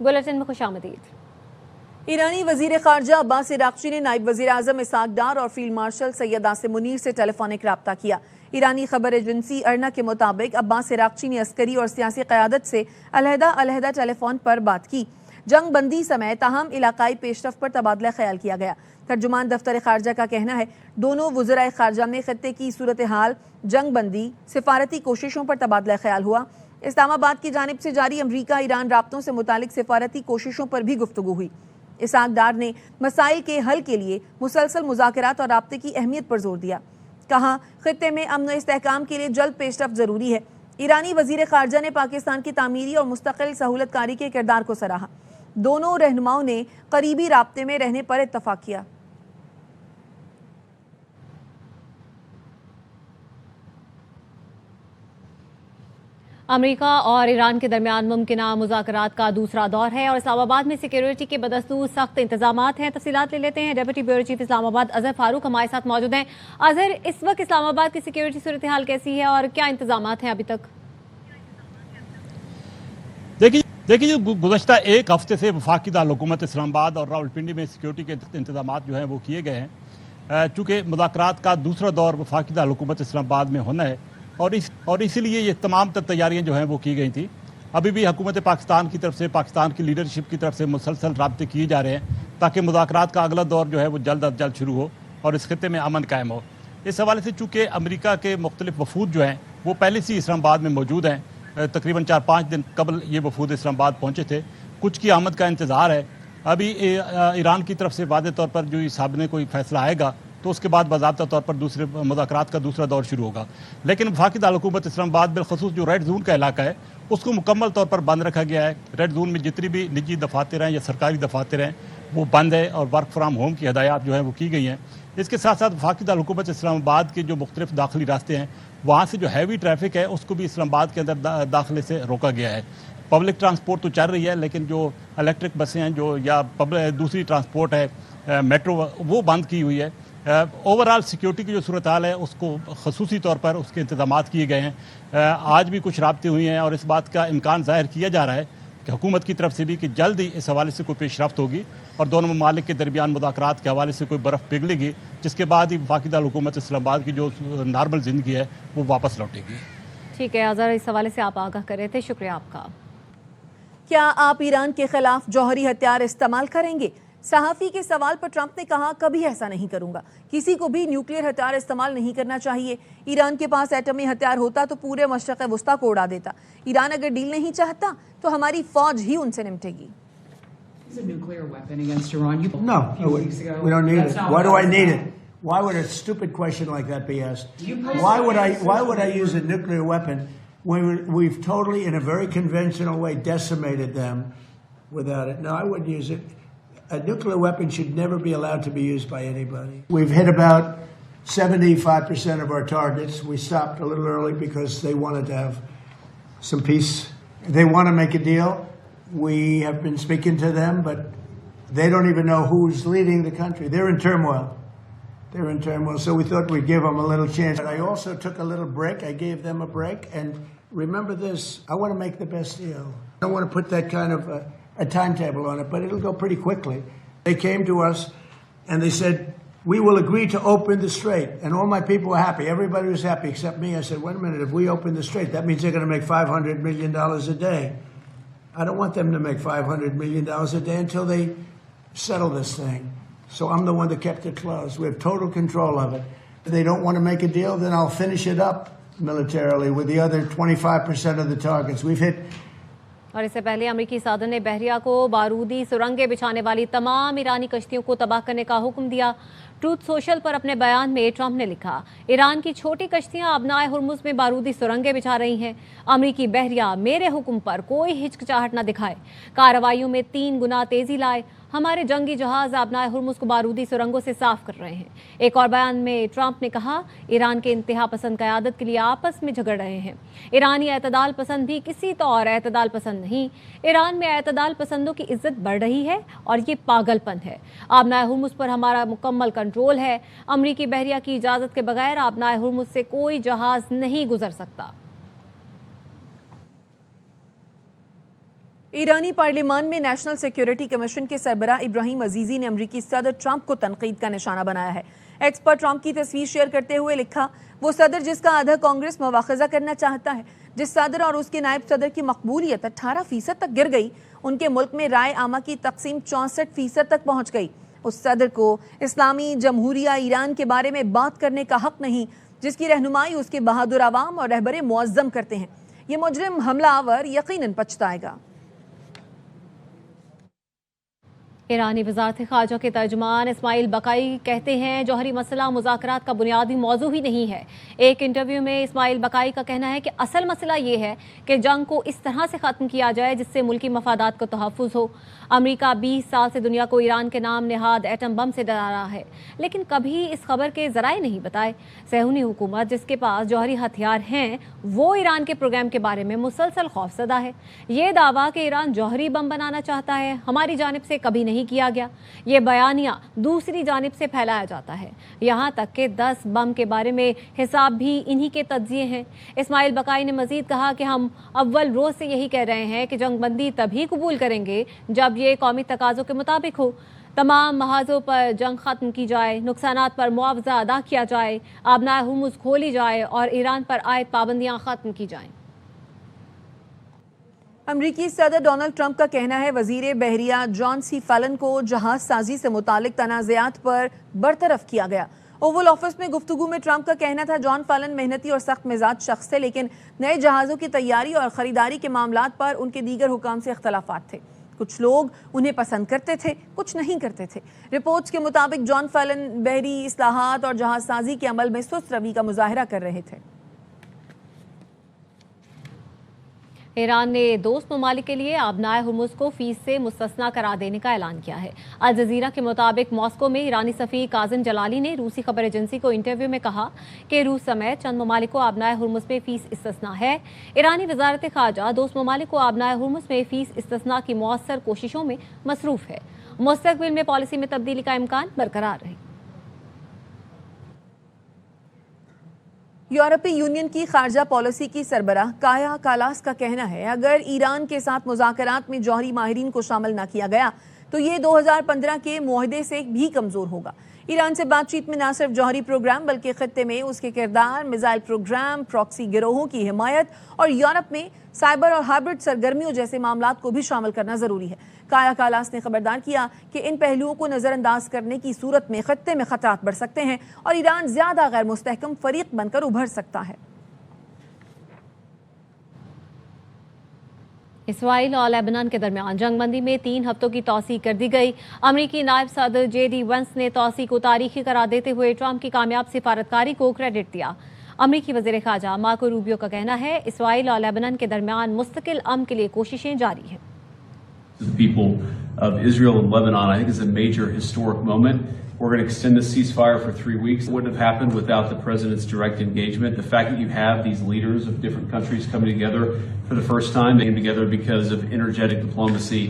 Bulletin में खुशामदीद। ईरानी वजीर खारजा अब्बास इराक्ची ने नायब वजीर आजम इसहाक डार और फील्ड मार्शल सैयद आसिम मुनीर से टेलीफोनिक रब्ता किया। ईरानी खबर एजेंसी अर्ना के मुताबिक अब्बास इराक्ची ने अस्करी और सियासी क़यादत से अलहदा टेलीफोन पर बात की। जंग बंदी समय ताहम इलाकाई पेशरफ पर तबादला ख्याल किया गया। तर्जुमान दफ्तर खारजा का कहना है दोनों वज़राए खारजा में खत्ते की सूरत हाल, जंग बंदी, सिफारती कोशिशों पर तबादला ख्याल हुआ। इस्लामाबाद की जानिब से जारी अमरीका ईरान राब्तों से मुतालिक सिफारती कोशिशों पर भी गुफ्तगू हुई। इसहाक डार ने मसाइल के हल के लिए मुसलसल मुज़ाकरात और राब्ते की अहमियत पर जोर दिया। कहा खित्ते में अमन व इस्तेहकाम के लिए जल्द पेशरफ जरूरी है। ईरानी वजीर खारजा ने पाकिस्तान की तामीरी और मुस्तकिल सहूलतकारी के किरदार को सराहा। दोनों रहनुमाओं ने करीबी राब्ते में रहने पर इत्तफाक किया। अमेरिका और ईरान के दरमियान मुमकिन मुज़ाकरात का दूसरा दौर है और इस्लामाबाद में सिक्योरिटी के बदस्तूर सख्त इंतजामात हैं। तफसीलात ले लेते हैं। Deputy bureau chief Islamabad Azhar Farooq हमारे साथ मौजूद हैं। अजहर, इस वक्त इस्लामाबाद की सिक्योरिटी सूरत हाल कैसी है और क्या इंतजामात हैं अभी तक? देखिए जो गुज़श्ता एक हफ्ते से वफाकी दारुल-हुकूमत इस्लामाबाद और रावलपिंडी में सिक्योरिटी के इंतजाम जो हैं वो किए गए हैं, चूँकि मुज़ाकरात का दूसरा दौर वफाकी दारुल-हुकूमत इस्लामाबाद में होना है और इसीलिए ये तमाम तैयारियां जो हैं वो की गई थी। अभी भी हुकूमत पाकिस्तान की तरफ से, पाकिस्तान की लीडरशिप की तरफ से मुसलसल राब्ते किए जा रहे हैं ताकि मुज़ाकरात का अगला दौर जो है वो जल्द अज जल्द शुरू हो और इस खत्ते में अमन कायम हो। इस हवाले से चूँकि अमरीका के मुख्तलिफ वफूद जो हैं वो पहले से इस्लामाबाद में मौजूद हैं, तकरीबन 4-5 दिन कबल ये वफूद इस्लामाबाद पहुँचे थे। कुछ की आमद का इंतज़ार है। अभी ईरान की तरफ से वाज़ेह तौर पर जो इस सामने कोई फैसला आएगा तो उसके बाद बाज़ाब्ता तौर पर दूसरे मुज़ाकरात का दूसरा दौर शुरू होगा। लेकिन वफाकी दारुल-हुकूमत इस्लामाबाद बिलखसूस जो रेड जोन का इलाका है उसको मुकम्मल तौर पर बंद रखा गया है। रेड जोन में जितनी भी निजी दफातर हैं या सरकारी दफातर हैं वो बंद है और वर्क फ्राम होम की हदायत जो है वो की गई हैं। इसके साथ साथ वफाकी दारुल-हुकूमत इस्लामाबाद के जो मुख्तलिफ दाखिली रास्ते हैं वहाँ से जो हैवी ट्रैफिक है उसको भी इस्लामाबाद के अंदर दाखिले से रोका गया है। पब्लिक ट्रांसपोर्ट तो चल रही है लेकिन जो इलेक्ट्रिक बसें हैं जो या दूसरी ट्रांसपोर्ट है मेट्रो वो बंद की हुई है। ओवरऑल सिक्योरिटी की जो सूरत हाल है उसको खसूसी तौर पर उसके इंतजामात किए गए हैं। आज भी कुछ राब्ते हुए हैं और इस बात का इम्कान ज़ाहिर किया जा रहा है कि हुकूमत की तरफ से भी कि जल्द ही इस हवाले से कोई पेशरफ्त होगी और दोनों ममालिक के दरमियान मुज़ाकरात के हवाले से कोई बर्फ़ पिघलेगी, जिसके बाद ही वफाकी दारुल-हुकूमत इस्लामाबाद की जो नॉर्मल ज़िंदगी है वो वापस लौटेगी। ठीक है अजहर, इस हवाले से आप आगाह कर रहे थे, शुक्रिया आपका। क्या आप ईरान के खिलाफ जौहरी हथियार इस्तेमाल करेंगे? सहाफ़ी के सवाल पर ट्रंप ने कहा कभी ऐसा नहीं करूंगा। किसी को भी न्यूक्लियर हथियार इस्तेमाल नहीं करना चाहिए। ईरान के पास एटमी हथियार होता तो पूरे मशरक़ वस्ता को उड़ा देता। ईरान अगर डील नहीं चाहता तो हमारी फौज ही उनसे निपटेगी। No, we don't need it. Why do I need it? Why would a stupid question like that be asked? Why would I use a nuclear weapon when we've totally, in a very conventional way, decimated them without it? No, I wouldn't use it. A nuclear weapon should never be allowed to be used by anybody. We've hit about 75% of our targets. We stopped a little early because they wanted to have some peace. They want to make a deal. We have been speaking to them, but they don't even know who's leading the country. They're in turmoil. They're in turmoil. So we thought we'd give them a little chance. But I also took a little break. I gave them a break. And remember this, I want to make the best deal. I don't want to put that kind of a timetable on it, but it'll go pretty quickly. They came to us and they said, we will agree to open the strait. And all my people were happy. Everybody was happy except me. I said, wait a minute, if we open the strait, that means they're going to make $500 million a day. I don't want them to make $500 million a day until they settle this thing. So I'm the one that kept it closed. We have total control of it. If they don't want to make a deal, then I'll finish it up militarily with the other 25% of the targets. We've hit. और इससे पहले अमेरिकी सदर ने बहरिया को बारूदी सुरंगें बिछाने वाली तमाम ईरानी कश्तियों को तबाह करने का हुक्म दिया। ट्रूथ सोशल पर अपने बयान में ट्रंप ने लिखा, ईरान की छोटी कश्तियां अबनाए हुर्मुज में बारूदी सुरंगें बिछा रही हैं। अमेरिकी बहरिया मेरे हुक्म पर कोई हिचकिचाहट न दिखाए, कार्रवाइयों में 3 गुना तेजी लाए। हमारे जंगी जहाज अबनाए हुर्मुज को बारूदी सुरंगों से साफ कर रहे हैं। एक और बयान में ट्रंप ने कहा, ईरान के इंतहा पसंद क़यादत के लिए आपस में झगड़ रहे हैं। ईरानी एतदाल पसंद भी किसी तौर एतदाल पसंद नहीं। ईरान में एतदाल पसंदों की इज्जत बढ़ रही है और ये पागलपन है। अबनाए हुर्मुज पर हमारा मुकम्मल कंट्रोल है। अमरीकी बहरिया की इजाज़त के बगैर अबनाए हुर्मुज से कोई जहाज नहीं गुजर सकता। ईरानी पार्लियामान में नेशनल सिक्योरिटी कमीशन के सरबराह इब्राहिम अजीजी ने अमरीकी सदर ट्रंप को तनकीद का निशाना बनाया है। एक्स पर ट्रंप की तस्वीर शेयर करते हुए लिखा, वो सदर जिसका आधा कांग्रेस मुवाखजा करना चाहता है, जिस सदर और उसके नायब सदर की मकबूलियत 18% तक गिर गई, उनके मुल्क में राय आमा की तकसीम 64% तक पहुंच गई। उस सदर को इस्लामी जमहूरिया ईरान के बारे में बात करने का हक नहीं, जिसकी रहनुमाई उसके बहादुर आवाम और रहबरे मुअज्जम करते हैं। ये मुजरिम हमलावर यकीनन पछताएगा। ईरानी वज़ारत ख़ारजा के तर्जुमान इस्माइल बकाई कहते हैं जौहरी मसला मुज़ाकरात का बुनियादी मौजू ही नहीं है। एक इंटरव्यू में इस्माइल बकाई का कहना है कि असल मसला ये है कि जंग को इस तरह से ख़त्म किया जाए जिससे मुल्की मफादात को तहफ़्फ़ुज़ हो। अमरीका 20 साल से दुनिया को ईरान के नाम नेहाद एटम बम से डरा रहा है, लेकिन कभी इस खबर के ज़राए नहीं बताए। सहूनी हुकूमत जिसके पास जौहरी हथियार हैं, वो ईरान के प्रोग्राम के बारे में मुसलसल खौफज़दा है। ये दावा कि ईरान जौहरी बम बनाना चाहता है हमारी जानिब से कभी नहीं किया गया। ये बयानिया दूसरी जानिब से फैलाया जाता है। यहाँ तक कि 10 बम के बारे में हिसाब भी इन्हीं के तज्जिए हैं। इस्माइल बकाई ने मजीद कहा कि हम अव्वल रोज से यही कह रहे हैं कि जंगबंदी तभी कबूल करेंगे जब ये कौमी तकाज़ों के मुताबिक हो। तमाम महाजों पर जंग खत्म की जाए, नुकसानात पर मुआवजा अदा किया जाए, आबनाए हुर्मुज़ खोली जाए और ईरान पर आयद पाबंदियाँ खत्म की जाएं। अमरीकी सदर डोनाल्ड ट्रंप का कहना है वजीर बहरिया जॉन सी फैलन को जहाज साजी से मुतालिक तनाज़ात पर बरतरफ किया गया। ओवल ऑफिस में गुफ्तगू में ट्रंप का कहना था जॉन फैलन मेहनती और सख्त मिजाज शख्स थे, लेकिन नए जहाज़ों की तैयारी और ख़रीदारी के मामलात पर उनके दीगर हुकाम से इख्तलाफात थे। कुछ लोग उन्हें पसंद करते थे, कुछ नहीं करते थे। रिपोर्ट्स के मुताबिक जॉन फैलन बहरी इस्लाहात और जहाज साजी के अमल में सुस्त रवि का मुजाहरा कर रहे थे। ईरान ने दोस्त ममालिक के लिए आबनाए हुर्मुज़ को फीस से मुस्तस्ना करार देने का ऐलान किया है। अल जज़ीरा के मुताबिक मॉस्को में ईरानी सफ़ीर काज़िम जलाली ने रूसी खबर एजेंसी को इंटरव्यू में कहा कि रूस समेत चंद ममालिक को आबनाए हुर्मुज़ में फ़ीस इस्तिस्ना है। ईरानी वज़ारत ख़ारजा दोस्त ममालिक को आबनाए हुर्मुज़ में फ़ीस इस्तिस्ना की मौसर कोशिशों में मसरूफ़ है। मुस्तक़बिल में पॉलिसी में तब्दीली का इम्कान बरकरार रहे। यूरोपीय यूनियन की खारजा पॉलिसी की सरबराह काया कालास का कहना है अगर ईरान के साथ मुज़ाकरात में जौहरी माहिरीन को शामिल न किया गया तो ये 2015 के मुआहदे से भी कमज़ोर होगा। ईरान से बातचीत में न सिर्फ जौहरी प्रोग्राम बल्कि खत्ते में उसके किरदार, मिसाइल प्रोग्राम, प्रॉक्सी गिरोहों की हिमायत और यूरोप में साइबर और हाइब्रिड सरगर्मियों जैसे मामलात को भी शामिल करना ज़रूरी है। काया कालास ने खबरदार किया कि इन पहलुओं को नज़रअंदाज करने की सूरत में खत्ते में खतरात बढ़ सकते हैं और ईरान ज़्यादा गैर मुस्तहकम फरीक बनकर उभर सकता है। इसराइल और लेबनान के दरमियान जंगबंदी में 3 हफ्तों की तौसीक कर दी गई। अमरीकी नायब सदर JD वेंस ने तौसीक को तारीखी करार देते हुए ट्रंप की कामयाब सिफारतकारी को क्रेडिट दिया। अमरीकी वज़ीर ख़ारजा मार्को रूबियो का कहना है इसराइल और लेबनान के दरमियान मुस्तकिल अमन के लिए कोशिशें जारी हैं। The people of Israel and Lebanon, I think, is a major historic moment. We're going to extend the ceasefire for 3 weeks. It wouldn't have happened without the president's direct engagement. The fact that you have these leaders of different countries coming together for the first time, they came together because of energetic diplomacy,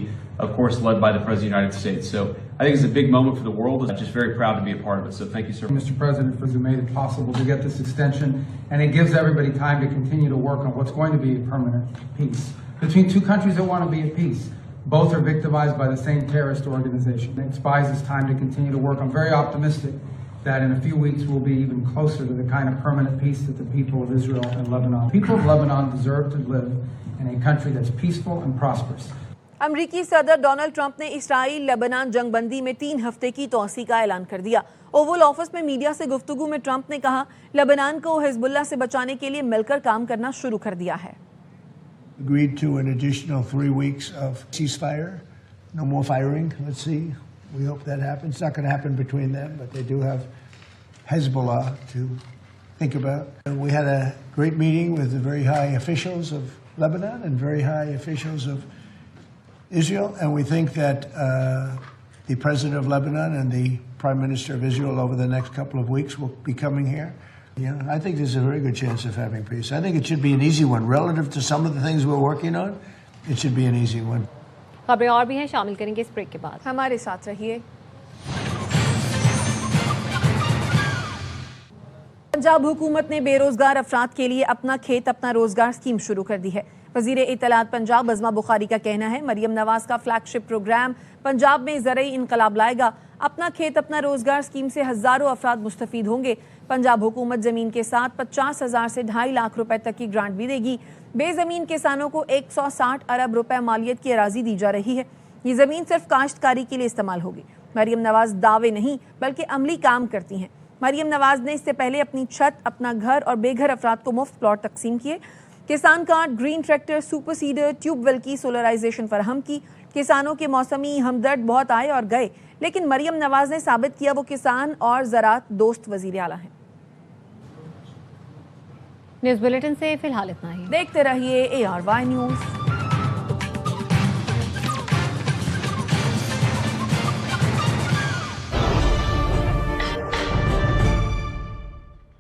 of course, led by the President of the United States. So I think it's a big moment for the world. I'm just very proud to be a part of it. So thank you, sir. Mr. President, for who made it possible to get this extension, and it gives everybody time to continue to work on what's going to be a permanent peace between two countries that want to be at peace. Both are victimized by the same terrorist organization. It buys us time to continue to work. I'm very optimistic that in a few weeks we'll be even closer to the kind of permanent peace that the people of Israel and Lebanon. People of Lebanon deserve to live in a country that's peaceful and prosperous. अमरीकी सदर Donald Trump ने Israel Lebanon जंगबंदी में 3 हफ्ते की तौसीक का ऐलान कर दिया। ओवल ऑफिस में मीडिया से गुफ्तगू में ट्रंप ने कहा लेबनान को हिजबुल्लाह से बचाने के लिए मिलकर काम करना शुरू कर दिया है। Agreed to an additional 3 weeks of ceasefire. No more firing. Let's see. We hope that happens. It's not going to happen between them, but they do have Hezbollah to think about. And we had a great meeting with the very high officials of Lebanon and very high officials of Israel, and we think that the president of Lebanon and the prime minister of Israel over the next couple of weeks will be coming here. Yeah, I think there's a very good chance of having peace. I think it should be an easy one. Relative to some of the things we're working on, it should be an easy one. खबरें और भी हैं, शामिल करेंगे इस break के बाद। हमारे साथ रहिए। पंजाब हुकूमत ने बेरोजगार अफराद के लिए अपना खेत अपना रोजगार स्कीम शुरू कर दी है। वजीर इत्तलात पंजाब अज़मा बुखारी का कहना है मरियम नवाज का फ्लैगशिप प्रोग्राम पंजाब में ज़रई इनकलाब लाएगा। अपना खेत अपना रोजगार स्कीम से हजारों अफराद मुस्तफीद होंगे। पंजाब हुकूमत जमीन के साथ 50,000 से 2.5 लाख रुपए तक की ग्रांट भी देगी। बेजमीन किसानों को 160 अरब रुपए मालियत की अराजी दी जा रही है। ये जमीन सिर्फ काश्तकारी के लिए इस्तेमाल होगी। मरियम नवाज दावे नहीं बल्कि अमली काम करती हैं। मरियम नवाज ने इससे पहले अपनी छत, अपना घर और बेघर अफराद को मुफ्त प्लॉट तकसीम किए। किसान card, green tractor, super seeder, tubewell की सोलराइजेशन फराहम की। किसानों के मौसमी हमदर्द बहुत आए और गए, लेकिन मरियम नवाज ने साबित किया वो किसान और ज़राअत दोस्त वज़ीर आला हैं। न्यूज़ बुलेटिन से फिलहाल इतना ही। देखते रहिए ARY न्यूज़।